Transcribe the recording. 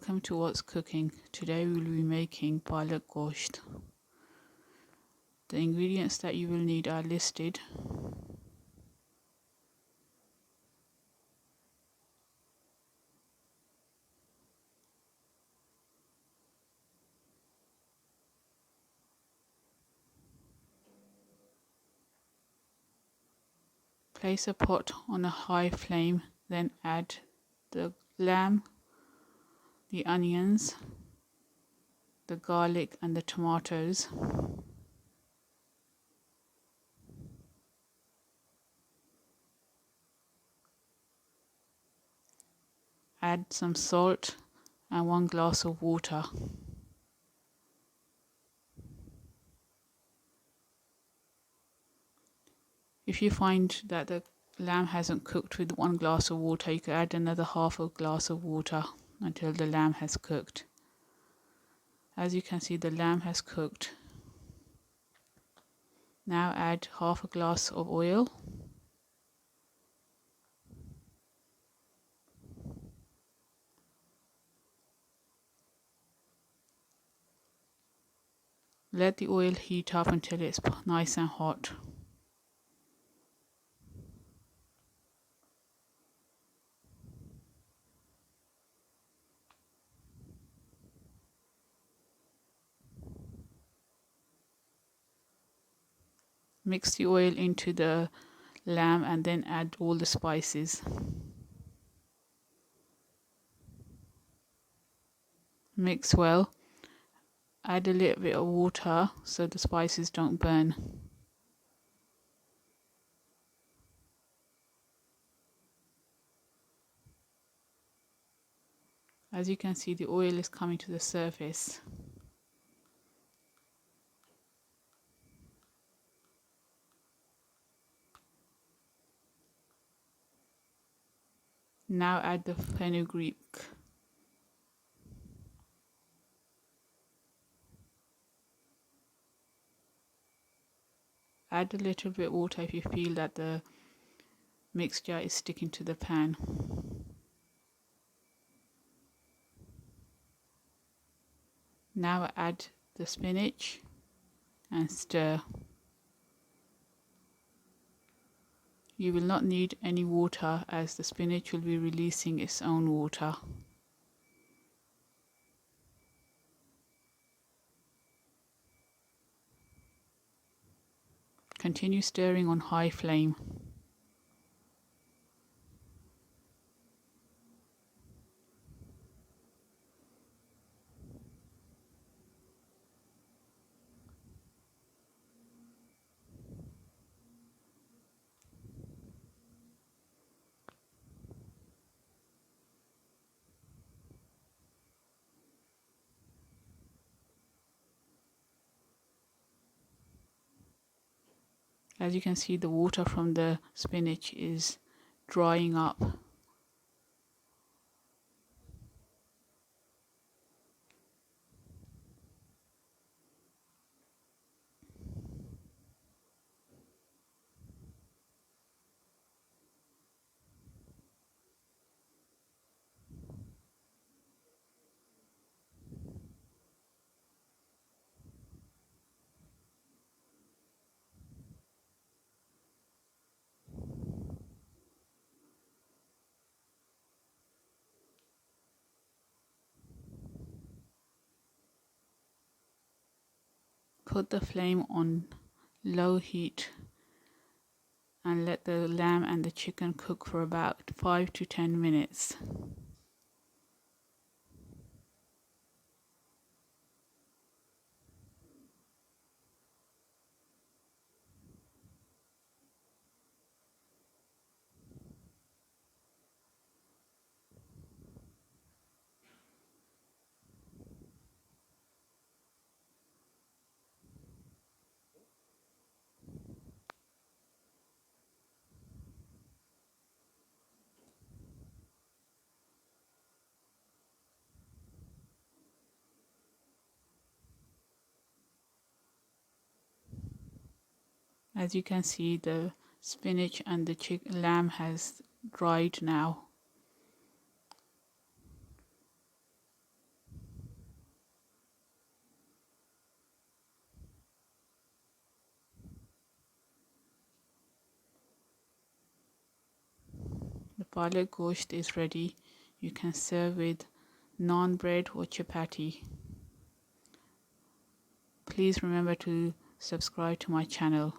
Welcome to What's Cooking. Today we will be making Palak Gosht. The ingredients that you will need are listed. Place a pot on a high flame, then add the lamb, the onions, the garlic and the tomatoes. Add some salt and 1 glass of water. If you find that the lamb hasn't cooked with 1 glass of water, you can add another half a glass of water until the lamb has cooked. As you can see, the lamb has cooked. Now add half a glass of oil. Let the oil heat up until it's nice and hot. Mix the oil into the lamb and then add all the spices. Mix well. Add a little bit of water so the spices don't burn. As you can see, the oil is coming to the surface. Now add the fenugreek. Add a little bit of water if you feel that the mixture is sticking to the pan. Now add the spinach and stir. You will not need any water as the spinach will be releasing its own water. Continue stirring on high flame. As you can see, the water from the spinach is drying up. Put the flame on low heat and let the lamb and the chicken cook for about 5 to 10 minutes. As you can see, the spinach and the lamb has dried now. Palak Gosht is ready. You can serve with naan bread or chapati. Please remember to subscribe to my channel.